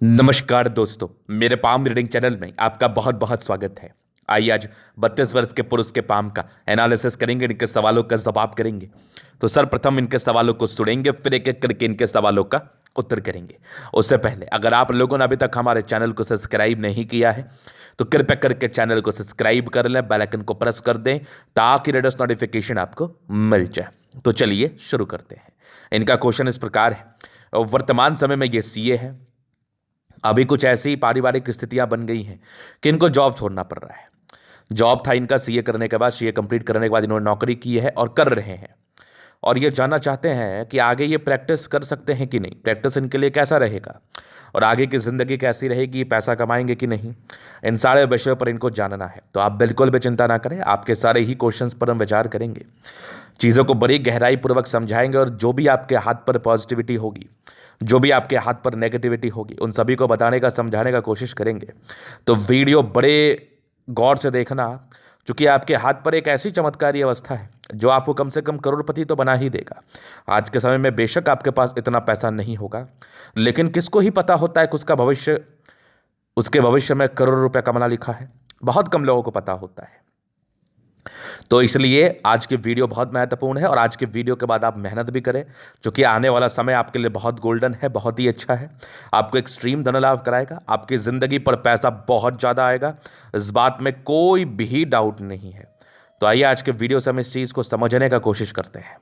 नमस्कार दोस्तों, मेरे पाम रीडिंग चैनल में आपका बहुत बहुत स्वागत है। आइए आज 32 वर्ष के पुरुष के पाम का एनालिसिस करेंगे, इनके सवालों का जवाब करेंगे। तो सर्वप्रथम इनके सवालों को सुनेंगे, फिर एक एक करके इनके सवालों का उत्तर करेंगे। उससे पहले अगर आप लोगों ने अभी तक हमारे चैनल को सब्सक्राइब नहीं किया है तो कृपया करके चैनल को सब्सक्राइब कर लें, बेल आइकन को प्रेस कर दें ताकि लेटेस्ट नोटिफिकेशन आपको मिल जाए। तो चलिए शुरू करते हैं। इनका क्वेश्चन इस प्रकार है, वर्तमान समय में ये सीए है। अभी कुछ ऐसी पारिवारिक स्थितियां बन गई हैं कि इनको जॉब छोड़ना पड़ रहा है। जॉब था इनका सीए करने के बाद, सीए कंप्लीट करने के बाद इन्होंने नौकरी की है और कर रहे हैं। और ये जानना चाहते हैं कि आगे ये प्रैक्टिस कर सकते हैं कि नहीं, प्रैक्टिस इनके लिए कैसा रहेगा और आगे की ज़िंदगी कैसी रहेगी, पैसा कमाएंगे कि नहीं, इन सारे विषयों पर इनको जानना है। तो आप बिल्कुल भी चिंता ना करें, आपके सारे ही क्वेश्चंस पर हम विचार करेंगे, चीज़ों को बड़ी गहराई पूर्वक समझाएंगे और जो भी आपके हाथ पर पॉजिटिविटी होगी, जो भी आपके हाथ पर नेगेटिविटी होगी, उन सभी को बताने का, समझाने का कोशिश करेंगे। तो वीडियो बड़े गौर से देखना, क्योंकि आपके हाथ पर एक ऐसी चमत्कारी अवस्था है जो आपको कम से कम करोड़पति तो बना ही देगा। आज के समय में बेशक आपके पास इतना पैसा नहीं होगा, लेकिन किसको ही पता होता है कि उसका भविष्य, उसके भविष्य में करोड़ रुपया कमाना लिखा है। बहुत कम लोगों को पता होता है। तो इसलिए आज की वीडियो बहुत महत्वपूर्ण है और आज के वीडियो के बाद आप मेहनत भी करें, क्योंकि आने वाला समय आपके लिए बहुत गोल्डन है, बहुत ही अच्छा है। आपको एक्सट्रीम धन लाभ कराएगा, आपकी ज़िंदगी पर पैसा बहुत ज़्यादा आएगा, इस बात में कोई भी डाउट नहीं है। तो आइए आज के वीडियो से हम इस चीज़ को समझने का कोशिश करते हैं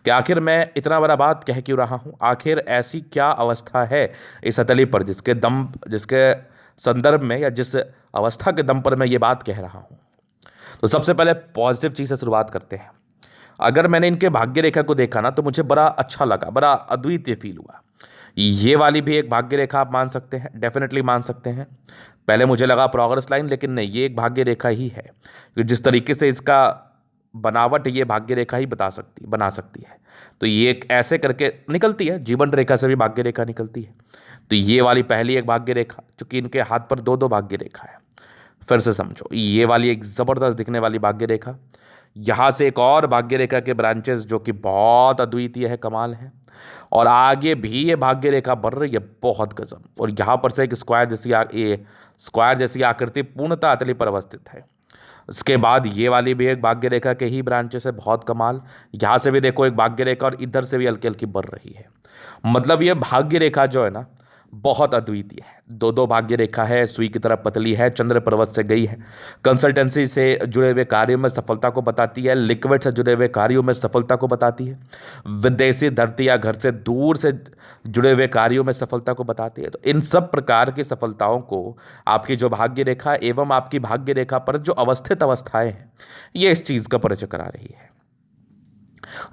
कि आखिर मैं इतना बड़ा बात कह क्यों रहा हूँ, आखिर ऐसी क्या अवस्था है इस हथेली पर जिसके संदर्भ में या जिस अवस्था के दम पर मैं ये बात कह रहा हूँ। तो सबसे पहले पॉजिटिव चीज़ से शुरुआत करते हैं। अगर मैंने इनके भाग्य रेखा को देखा ना, तो मुझे बड़ा अच्छा लगा, बड़ा अद्वितीय फील हुआ। ये वाली भी एक भाग्य रेखा आप मान सकते हैं, डेफिनेटली मान सकते हैं। पहले मुझे लगा प्रोग्रेस लाइन, लेकिन नहीं, ये एक भाग्य रेखा ही है। जिस तरीके से इसका बनावट ये भाग्य रेखा ही बना सकती है। तो ये एक ऐसे करके निकलती है, जीवन रेखा से भी भाग्य रेखा निकलती है। तो ये वाली पहली एक भाग्य रेखा, चूंकि इनके हाथ पर दो दो भाग्य रेखा है। फिर से समझो, ये वाली एक ज़बरदस्त दिखने वाली भाग्य रेखा, यहाँ से एक और भाग्य रेखा के ब्रांचेस जो कि बहुत अद्वितीय है, कमाल है। और आगे भी ये भाग्य रेखा बढ़ रही है, बहुत गजब। और यहाँ पर से एक स्क्वायर जैसी आकृति पूर्णतः अतली पर अवस्थित है। इसके बाद ये वाली भी एक भाग्य रेखा के ही ब्रांचेस है, बहुत कमाल। यहाँ से भी देखो एक भाग्य रेखा और इधर से भी हल्की हल्की बढ़ रही है। मतलब ये भाग्य रेखा जो है ना, बहुत अद्वितीय है। दो दो भाग्य रेखा है, सुई की तरह पतली है, चंद्र पर्वत से गई है, कंसल्टेंसी से जुड़े हुए कार्यों में सफलता को बताती है, लिक्विड से जुड़े हुए कार्यों में सफलता को बताती है, विदेशी धरती या घर से दूर से जुड़े हुए कार्यों में सफलता को बताती है। तो इन सब प्रकार की सफलताओं को आपकी जो भाग्य रेखा एवं आपकी भाग्य रेखा पर जो अवस्थित अवस्थाएं हैं, ये इस चीज़ का परिचय करा रही है।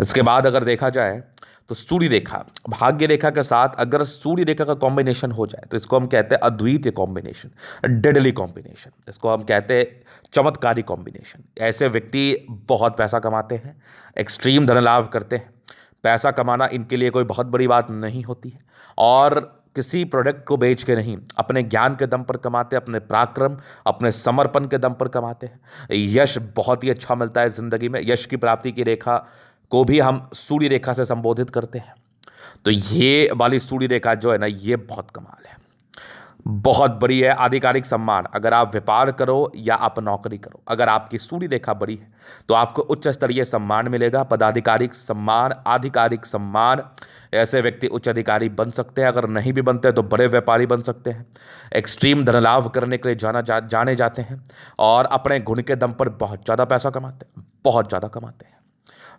इसके बाद अगर देखा जाए तो सूर्य रेखा, भाग्य रेखा के साथ अगर सूर्य रेखा का कॉम्बिनेशन हो जाए तो इसको हम कहते हैं अद्वितीय कॉम्बिनेशन, डेडली कॉम्बिनेशन। इसको हम कहते हैं चमत्कारी कॉम्बिनेशन। ऐसे व्यक्ति बहुत पैसा कमाते हैं, एक्सट्रीम धन लाभ करते हैं। पैसा कमाना इनके लिए कोई बहुत बड़ी बात नहीं होती है और किसी प्रोडक्ट को बेच के नहीं, अपने ज्ञान के दम पर कमाते हैं, अपने पराक्रम, अपने समर्पण के दम पर कमाते हैं। यश बहुत ही अच्छा मिलता है ज़िंदगी में। यश की प्राप्ति की रेखा को भी हम सूर्य रेखा से संबोधित करते हैं। तो ये वाली सूर्य रेखा जो है ना, ये बहुत कमाल है, बहुत बड़ी है। आधिकारिक सम्मान, अगर आप व्यापार करो या आप नौकरी करो, अगर आपकी सूर्य रेखा बड़ी है तो आपको उच्च स्तरीय सम्मान मिलेगा, पदाधिकारिक सम्मान, आधिकारिक सम्मान। ऐसे व्यक्ति उच्च अधिकारी बन सकते हैं, अगर नहीं भी बनते तो बड़े व्यापारी बन सकते हैं। एक्सट्रीम धन लाभ करने के लिए जाने जाते हैं और अपने गुण के दम पर बहुत ज़्यादा पैसा कमाते हैं, बहुत ज़्यादा कमाते हैं।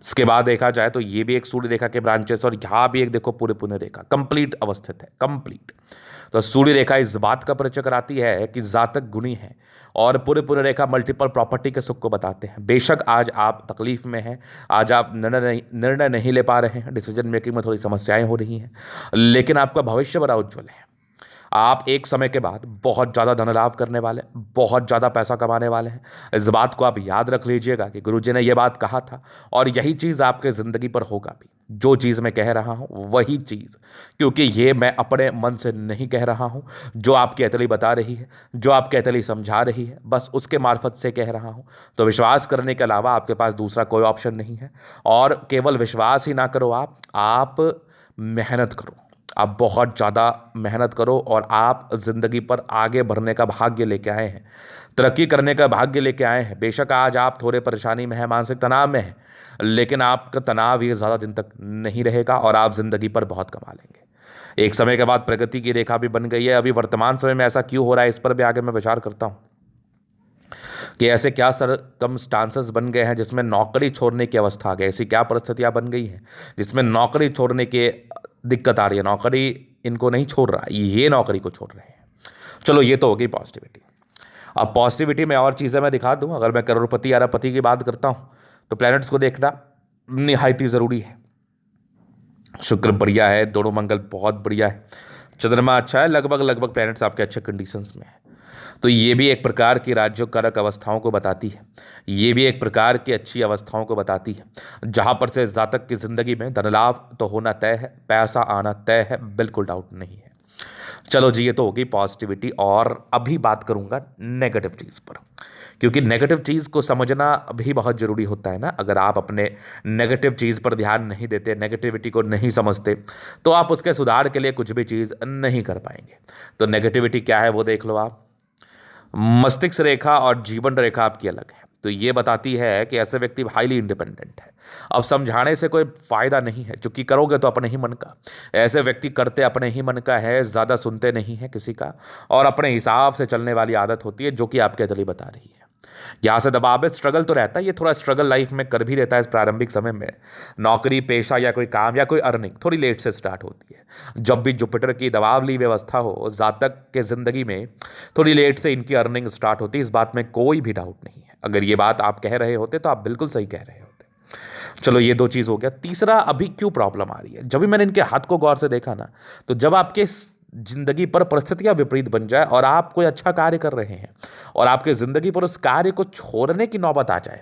इसके बाद देखा जाए तो ये भी एक सूर्य रेखा के ब्रांचेस, और यहाँ भी एक देखो पूरे पुण्य रेखा कंप्लीट अवस्थित है, कंप्लीट। तो सूर्य रेखा इस बात का परिचय कराती है कि जातक गुणी है और पूरे पुण्य रेखा मल्टीपल प्रॉपर्टी के सुख को बताते हैं। बेशक आज आप तकलीफ में हैं, आज आप निर्णय नहीं ले पा रहे हैं, डिसीजन मेकिंग में थोड़ी समस्याएं हो रही हैं, लेकिन आपका भविष्य बड़ा उज्जवल है। आप एक समय के बाद बहुत ज़्यादा धन लाभ करने वाले, बहुत ज़्यादा पैसा कमाने वाले हैं। इस बात को आप याद रख लीजिएगा कि गुरुजी ने यह बात कहा था और यही चीज़ आपके ज़िंदगी पर होगा भी। जो चीज़ मैं कह रहा हूँ वही चीज़, क्योंकि ये मैं अपने मन से नहीं कह रहा हूँ, जो आपकी अतली बता रही है, जो आपकी अतली समझा रही है, बस उसके मार्फत से कह रहा हूँ। तो विश्वास करने के अलावा आपके पास दूसरा कोई ऑप्शन नहीं है। और केवल विश्वास ही ना करो, आप मेहनत करो। आप बहुत ज़्यादा मेहनत करो और आप ज़िंदगी पर आगे बढ़ने का भाग्य लेके आए हैं, तरक्की करने का भाग्य लेके आए हैं। बेशक आज आप थोड़े परेशानी में हैं, मानसिक तनाव में हैं, लेकिन आपका तनाव ये ज़्यादा दिन तक नहीं रहेगा और आप ज़िंदगी पर बहुत कमा लेंगे। एक समय के बाद प्रगति की रेखा भी बन गई है। अभी वर्तमान समय में ऐसा क्यों हो रहा है, इस पर भी आगे मैं विचार करता हूँ कि ऐसे क्या सरकमस्टांसेस बन गए हैं जिसमें नौकरी छोड़ने की अवस्था आ गई। ऐसी क्या परिस्थितियां बन गई हैं जिसमें नौकरी छोड़ने की दिक्कत आ रही है। नौकरी इनको नहीं छोड़ रहा, ये नौकरी को छोड़ रहे हैं। चलो ये तो हो गई पॉजिटिविटी। अब पॉजिटिविटी में और चीज़ें मैं दिखा दूं। अगर मैं करोड़पति अरबपति की बात करता हूं तो प्लैनेट्स को देखना निहायत ही ज़रूरी है। शुक्र बढ़िया है, दोनों मंगल बहुत बढ़िया है, चंद्रमा अच्छा है, लगभग लगभग प्लैनेट्स आपके अच्छे कंडीशंस में है। तो ये भी एक प्रकार की राज्योकारक अवस्थाओं को बताती है, ये भी एक प्रकार की अच्छी अवस्थाओं को बताती है, जहाँ पर से जातक की ज़िंदगी में धन लाभ तो होना तय है, पैसा आना तय है, बिल्कुल डाउट नहीं है। चलो जी, ये तो होगी पॉजिटिविटी। और अभी बात करूंगा नेगेटिव चीज़ पर, क्योंकि नेगेटिव चीज़ को समझना भी बहुत ज़रूरी होता है ना। अगर आप अपने नेगेटिव चीज़ पर ध्यान नहीं देते, नेगेटिविटी को नहीं समझते, तो आप उसके सुधार के लिए कुछ भी चीज़ नहीं कर पाएंगे। तो नेगेटिविटी क्या है वो देख लो आप। मस्तिष्क रेखा और जीवन रेखा आपकी अलग है। तो ये बताती है कि ऐसे व्यक्ति हाईली इंडिपेंडेंट है। अब समझाने से कोई फायदा नहीं है, चूंकि करोगे तो अपने ही मन का। ऐसे व्यक्ति करते अपने ही मन का है, ज़्यादा सुनते नहीं है किसी का, और अपने हिसाब से चलने वाली आदत होती है, जो कि आपके अदली बता रही है। यहाँ से दबाव है, स्ट्रगल तो रहता है, ये थोड़ा स्ट्रगल लाइफ में कर भी रहता है इस प्रारंभिक समय में। नौकरी पेशा या कोई काम या कोई अर्निंग थोड़ी लेट से स्टार्ट होती है। जब भी जुपिटर की दबावली व्यवस्था हो, जातक के जिंदगी में थोड़ी लेट से इनकी अर्निंग स्टार्ट होती है, इस बात में कोई भी डाउट नहीं है। अगर ये बात आप कह रहे होते तो आप बिल्कुल सही कह रहे होते। चलो ये दो चीज़ हो गया। तीसरा, अभी क्यों प्रॉब्लम आ रही है। जब भी मैंने इनके हाथ को गौर से देखा ना, तो जब आपके जिंदगी पर परिस्थितियां विपरीत बन जाए और आप कोई अच्छा कार्य कर रहे हैं और आपके जिंदगी पर उस कार्य को छोड़ने की नौबत आ जाए,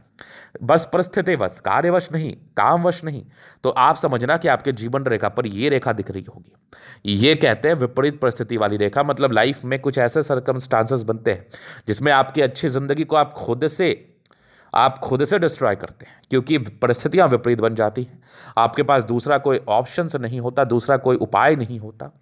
बस परिस्थिति वश, कार्यवश नहीं, कामवश नहीं, तो आप समझना कि आपके जीवन रेखा पर ये रेखा दिख रही होगी। ये कहते हैं विपरीत परिस्थिति वाली रेखा। मतलब लाइफ में कुछ ऐसे सर्कमस्टांसेस बनते हैं जिसमें आपकी अच्छी जिंदगी को आप खुद से डिस्ट्रॉय करते हैं, क्योंकि परिस्थितियां विपरीत बन जाती हैं। आपके पास दूसरा कोई ऑप्शंस नहीं होता, दूसरा कोई उपाय नहीं होता।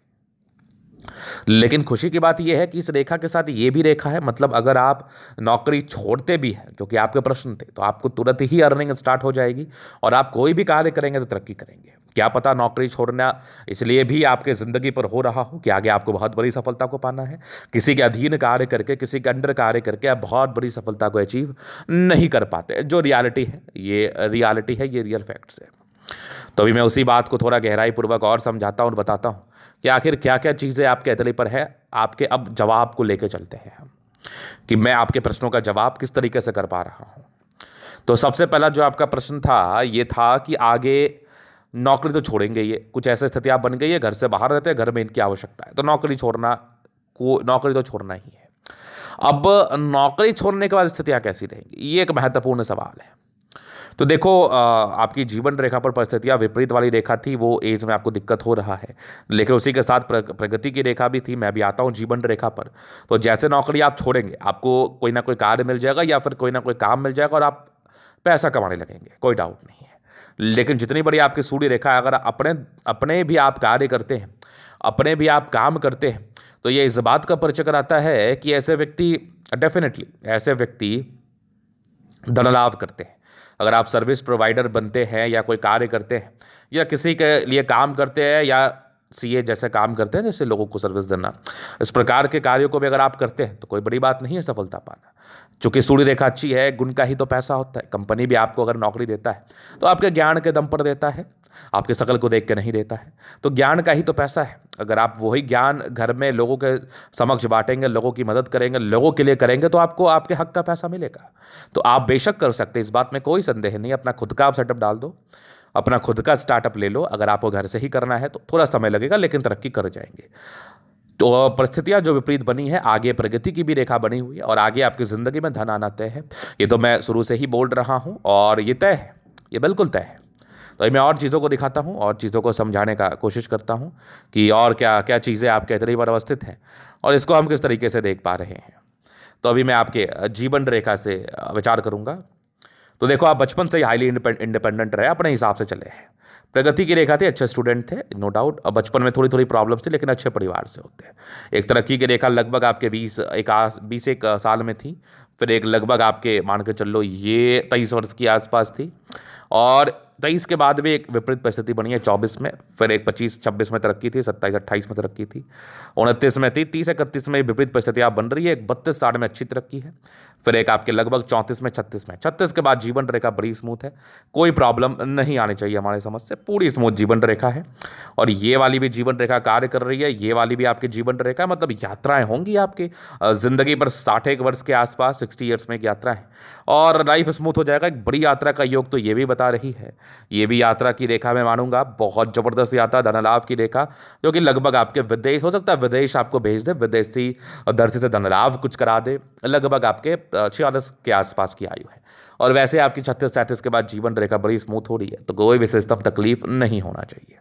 लेकिन खुशी की बात यह है कि इस रेखा के साथ ये भी रेखा है। मतलब अगर आप नौकरी छोड़ते भी हैं, जो कि आपके प्रश्न थे, तो आपको तुरंत ही अर्निंग स्टार्ट हो जाएगी और आप कोई भी कार्य करेंगे तो तरक्की करेंगे। क्या पता नौकरी छोड़ना इसलिए भी आपके ज़िंदगी पर हो रहा हो कि आगे आपको बहुत बड़ी सफलता को पाना है। किसी के अधीन कार्य करके, किसी के अंडर कार्य करके आप बहुत बड़ी सफलता को अचीव नहीं कर पाते। जो रियलिटी है, ये रियलिटी है, ये रियल फैक्ट्स है। तो अभी मैं उसी बात को थोड़ा गहराई पूर्वक और समझाता हूँ और बताता हूँ कि आखिर क्या क्या चीज़ें आपके अतले पर है। आपके अब जवाब को लेकर चलते हैं हम, कि मैं आपके प्रश्नों का जवाब किस तरीके से कर पा रहा हूँ। तो सबसे पहला जो आपका प्रश्न था, ये था कि आगे नौकरी तो छोड़ेंगे, ये कुछ ऐसी स्थितियाँ बन गई है, घर से बाहर रहते हैं, घर में इनकी आवश्यकता है, तो नौकरी तो छोड़ना ही है। अब नौकरी छोड़ने के बाद स्थितियाँ कैसी रहेंगी, ये एक महत्वपूर्ण सवाल है। तो देखो, आपकी जीवन रेखा पर परिस्थितियाँ विपरीत वाली रेखा थी, वो एज में आपको दिक्कत हो रहा है, लेकिन उसी के साथ प्रगति की रेखा भी थी। मैं भी आता हूँ जीवन रेखा पर। तो जैसे नौकरी आप छोड़ेंगे, आपको कोई ना कोई कार्य मिल जाएगा या फिर कोई ना कोई काम मिल जाएगा और आप पैसा कमाने लगेंगे, कोई डाउट नहीं है। लेकिन जितनी बड़ी आपकी सूर्य रेखा है, अगर अपने अपने भी आप कार्य करते हैं, अपने भी आप काम करते हैं, तो ये इस बात का परिचय कराता है कि ऐसे व्यक्ति, डेफिनेटली ऐसे व्यक्ति धन लाभ करते हैं। अगर आप सर्विस प्रोवाइडर बनते हैं या कोई कार्य करते हैं या किसी के लिए काम करते हैं या सीए जैसे काम करते हैं, जैसे लोगों को सर्विस देना, इस प्रकार के कार्यों को भी अगर आप करते हैं तो कोई बड़ी बात नहीं है सफलता पाना। चूंकि सूर्य रेखा अच्छी है, गुण का ही तो पैसा होता है। कंपनी भी आपको अगर नौकरी देता है तो आपके ज्ञान के दम पर देता है, आपके शकल को देख के नहीं देता है। तो ज्ञान का ही तो पैसा है। अगर आप वही ज्ञान घर में लोगों के समक्ष बांटेंगे, लोगों की मदद करेंगे, लोगों के लिए करेंगे, तो आपको आपके हक का पैसा मिलेगा। तो आप बेशक कर सकते हैं, इस बात में कोई संदेह नहीं। अपना खुद का आप सेटअप डाल दो, अपना खुद का स्टार्टअप ले लो। अगर आपको घर से ही करना है तो थोड़ा समय लगेगा, लेकिन तरक्की कर जाएंगे। तो परिस्थितियां जो विपरीत बनी है, आगे प्रगति की भी रेखा बनी हुई है और आगे आपकी ज़िंदगी में धन आना तय है। ये तो मैं शुरू से ही बोल रहा हूँ और ये तय है, ये बिल्कुल तय है। तो मैं और चीज़ों को दिखाता हूँ और चीज़ों को समझाने का कोशिश करता हूँ कि और क्या क्या चीज़ें आपके अतरी पर अवस्थित हैं और इसको हम किस तरीके से देख पा रहे हैं। तो अभी मैं आपके जीवन रेखा से विचार करूँगा। तो देखो, आप बचपन से ही हाईली इंडिपेंडेंट रहे, अपने हिसाब से चले हैं। प्रगति की रेखा थी, अच्छे स्टूडेंट थे नो डाउट। अब बचपन में थोड़ी थोड़ी प्रॉब्लम थी, लेकिन अच्छे परिवार से होते हैं। एक तरक्की की रेखा लगभग आपके 20 एक साल में थी। फिर एक लगभग आपके मान के चल लो ये 23 वर्ष के आसपास थी। और 23 के बाद भी एक विपरीत परिस्थिति बनी है 24 में। फिर एक 25-26 में तरक्की थी, 27-28 में तरक्की थी, 29 में थी, 30-31 में विपरीत परिस्थितियाँ बन रही है। एक 32-60 में अच्छी तरक्की है। फिर एक आपके लगभग 34 में, 36 में, 36 के बाद जीवन रेखा बड़ी स्मूथ है। कोई प्रॉब्लम नहीं आनी चाहिए हमारे समझ से, पूरी स्मूथ जीवन रेखा है। और ये वाली भी जीवन रेखा कार्य कर रही है, ये वाली भी आपकी जीवन रेखा है। मतलब यात्राएं होंगी आपकी जिंदगी पर 61 वर्ष के आसपास, 60 ईयर्स में एक यात्रा है और लाइफ स्मूथ हो जाएगा। एक बड़ी यात्रा का योग तो ये भी बता रही है। ये भी यात्रा की रेखा में मानूंगा, बहुत जबरदस्त यात्रा, धन लाभ की रेखा, जो कि लगभग आपके विदेश हो सकता है, विदेश आपको भेज दे, विदेशी धरती से धन लाभ कुछ करा दे। लगभग आपके 46 के आसपास की आयु है। और वैसे आपकी 36-37 के बाद जीवन रेखा बड़ी स्मूथ हो रही है, तो कोई भी सिस्टम तकलीफ नहीं होना चाहिए।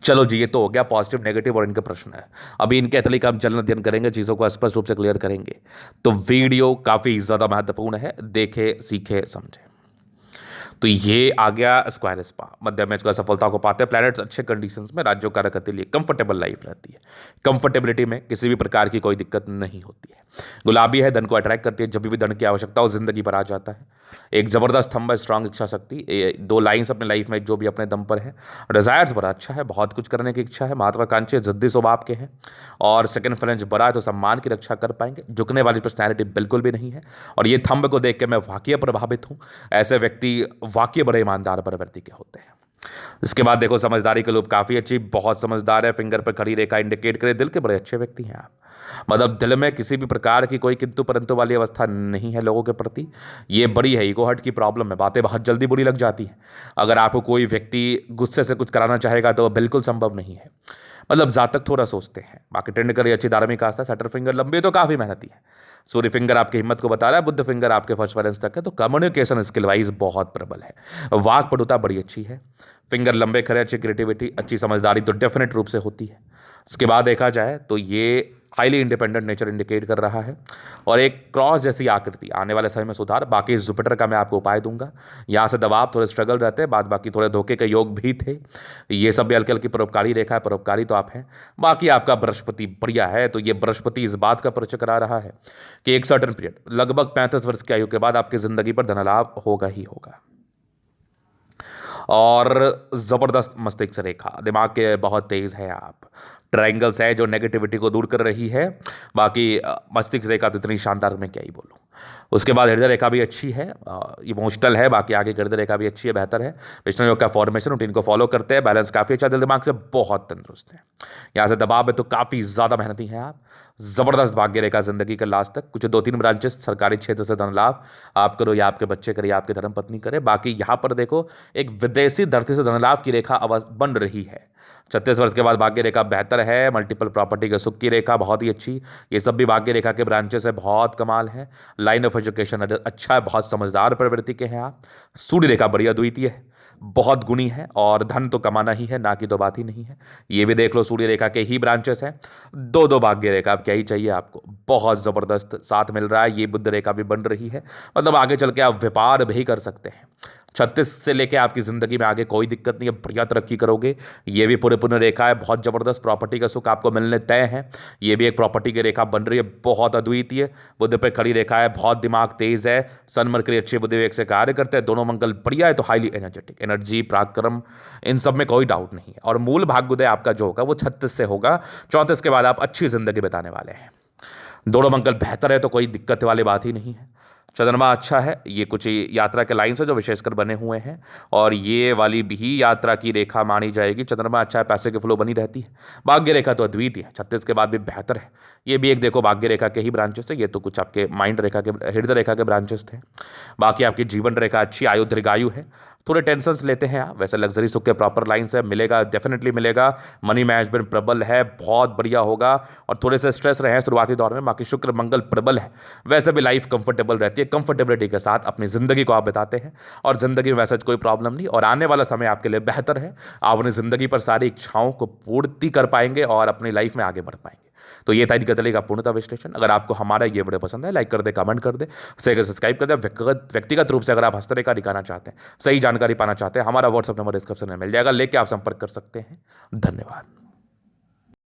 चलो जी, ये तो हो गया पॉजिटिव नेगेटिव और इनके प्रश्न है। अभी इनके तरीके हम जल्द अध्ययन करेंगे, चीज़ों को स्पष्ट रूप से क्लियर करेंगे। तो वीडियो काफ़ी ज़्यादा महत्वपूर्ण है, देखे सीखे समझे। तो ये आ गया स्क्वायर स्पा, मध्य में इसको सफलता को पाते हैं प्लैनेट्स अच्छे कंडीशंस में, राज्यों कार्य करते लिए कंफर्टेबल लाइफ रहती है। कंफर्टेबिलिटी में किसी भी प्रकार की कोई दिक्कत नहीं होती है। गुलाबी है, धन को अट्रैक्ट करती है, जब भी धन की आवश्यकता हो जिंदगी पर आ जाता है। एक जबरदस्त थंब है, स्ट्रांग इच्छा शक्ति, 2 लाइन्स अपने लाइफ में जो भी अपने दम पर है। डिजायर्स बड़ा अच्छा है, बहुत कुछ करने की इच्छा है, महत्वाकांक्षी जिद्दी स्वभाव के हैं। और सेकंड फ्रेंच बड़ा है तो सम्मान की रक्षा कर पाएंगे, झुकने वाली पर्सनैलिटी बिल्कुल भी नहीं है। और ये थंब को देख के मैं वाकई प्रभावित हूँ। ऐसे व्यक्ति वाकई बड़े ईमानदार प्रवृत्ति के होते हैं। इसके बाद देखो समझदारी के लोग काफ़ी अच्छी, बहुत समझदार है, फिंगर पर खड़ी रेखा इंडिकेट करे दिल के बड़े अच्छे व्यक्ति हैं आप। मतलब दिल में किसी भी प्रकार की कोई किंतु परंतु वाली अवस्था नहीं है लोगों के प्रति। ये बड़ी है, ईगो हर्ट की प्रॉब्लम है, बातें बहुत जल्दी बुरी लग जाती हैं। अगर आपको कोई व्यक्ति गुस्से से कुछ कराना चाहेगा तो बिल्कुल संभव नहीं है। मतलब जातक थोड़ा सोचते हैं। बाकी टेंड करिए अच्छी धार्मिक आस्था, सटर फिंगर लंबी तो काफ़ी मेहनती है। सूर्य फिंगर आपकी हिम्मत को बता रहा है, बुद्ध फिंगर आपके फर्स्ट बैलेंस तक है, तो कम्युनिकेशन स्किल वाइज बहुत प्रबल है। वाक पटुता बड़ी अच्छी है। फिंगर लंबे खड़े, अच्छी क्रिएटिविटी, अच्छी समझदारी तो डेफिनेट रूप से होती है। इसके बाद देखा जाए तो ये हाईली इंडिपेंडेंट नेचर इंडिकेट कर रहा है। और एक क्रॉस जैसी आकृति, आने वाले समय में सुधार। बाकी जुपिटर का मैं आपको उपाय दूंगा। यहाँ से दबाव थोड़े स्ट्रगल रहते हैं, बाद बाकी थोड़े धोखे के योग भी थे। ये सब भी हल्की हल्की परोपकारी रेखा है, परोपकारी तो आप हैं। बाकी आपका बृहस्पति बढ़िया है, तो ये बृहस्पति इस बात का परिचय करा रहा है कि एक सर्टन पीरियड लगभग 35 वर्ष की आयु के बाद आपकी जिंदगी पर धन लाभ होगा ही होगा। और ज़बरदस्त मस्तिष्क रेखा, दिमाग के बहुत तेज़ है आप। ट्रायंगल्स है जो नेगेटिविटी को दूर कर रही है। बाकी मस्तिष्क रेखा तो इतनी शानदार, मैं क्या ही बोलूँ। उसके बाद हृदय रेखा भी अच्छी है, इमोशनल है। बाकी आगे हृदय रेखा भी अच्छी है, बेहतर है। विष्णु योग का फॉर्मेशन रूटीन को फॉलो करते हैं, बैलेंस काफ़ी अच्छा, दिल दिमाग से बहुत तंदुरुस्त है। यहाँ से दबाव है तो काफ़ी ज़्यादा मेहनती हैं आप। ज़बरदस्त भाग्य रेखा जिंदगी के लास्ट तक। कुछ 2-3 ब्रांचेस सरकारी क्षेत्र से धन लाभ आप करो या आपके बच्चे करे या आपकी धर्मपत्नी करे। बाकी यहाँ पर देखो एक विदेशी धरती से धन लाभ की रेखा बन रही है। 36 वर्ष के बाद भाग्य रेखा बेहतर है। मल्टीपल प्रॉपर्टी के सुख की रेखा बहुत ही अच्छी। ये सब भी भाग्य रेखा के ब्रांचेस है, बहुत कमाल है। लाइन ऑफ एजुकेशन अच्छा है, बहुत समझदार प्रवृत्ति के हैं आप। सूर्य रेखा बड़ी अद्वितीय है, बहुत गुणी है। और धन तो कमाना ही है, ना कि तो बात ही नहीं है। ये भी देख लो, सूर्य रेखा के ही ब्रांचेस हैं। 2-2 भाग्य रेखा, अब क्या ही चाहिए आपको। बहुत ज़बरदस्त साथ मिल रहा है। ये बुध रेखा भी बन रही है, मतलब आगे चल के आप व्यापार भी कर सकते हैं। 36 से लेके आपकी ज़िंदगी में आगे कोई दिक्कत नहीं है, बढ़िया तरक्की करोगे। ये भी पूरे पुण्य रेखा है, बहुत ज़बरदस्त प्रॉपर्टी का सुख आपको मिलने तय है। ये भी एक प्रॉपर्टी की रेखा बन रही है, बहुत अद्वितीय। बुध पे खड़ी रेखा है, बहुत दिमाग तेज है। सन मरकरी अच्छे बुध विवेक से कार्य करते हैं, दोनों मंगल बढ़िया है, तो हाईली एनर्जेटिक, एनर्जी पराक्रम इन सब में कोई डाउट नहीं है। और मूल भाग्योदय आपका जो होगा वो 36 से होगा। 34 के बाद आप अच्छी जिंदगी बिताने वाले हैं। दोनों मंगल बेहतर है, तो कोई दिक्कत वाली बात ही नहीं है। चंद्रमा अच्छा है। ये कुछ यात्रा के लाइन्स है जो विशेषकर बने हुए हैं, और ये वाली भी यात्रा की रेखा मानी जाएगी। चंद्रमा अच्छा है, पैसे की फ्लो बनी रहती है। भाग्य रेखा तो अद्वितीय है, 36 के बाद भी बेहतर है। ये भी एक देखो भाग्य रेखा के ही ब्रांचेस है। ये तो कुछ आपके माइंड रेखा के, हृदय रेखा के ब्रांचेस थे। बाकी आपकी जीवन रेखा अच्छी, आयु दीर्घायु है। थोड़े टेंशन्स लेते हैं आप, वैसे लग्जरी सुख के प्रॉपर लाइन्स है, मिलेगा डेफिनेटली मिलेगा। मनी मैनेजमेंट प्रबल है, बहुत बढ़िया होगा। और थोड़े से स्ट्रेस रहे हैं शुरुआती दौर में, बाकी शुक्र मंगल प्रबल है। वैसे भी लाइफ कंफर्टेबल रहती है, कंफर्टेबिलिटी के साथ अपनी ज़िंदगी को आप बिताते हैं, और ज़िंदगी में वैसे कोई प्रॉब्लम नहीं। और आने वाला समय आपके लिए बेहतर है, आप अपनी ज़िंदगी पर सारी इच्छाओं को पूर्ति कर पाएंगे और अपनी लाइफ में आगे बढ़ पाएंगे। तो ये था इनका दलील का पूर्णतः विश्लेषण। अगर आपको हमारा ये वीडियो पसंद है, लाइक कर दे, कमेंट कर दे, शेयर सब्सक्राइब कर दे। व्यक्तिगत रूप से अगर आप हस्तरेखा दिखाना चाहते हैं, सही जानकारी पाना चाहते हैं, हमारा व्हाट्सअप नंबर डिस्क्रिप्शन में मिल जाएगा, लेके आप संपर्क कर सकते हैं। धन्यवाद।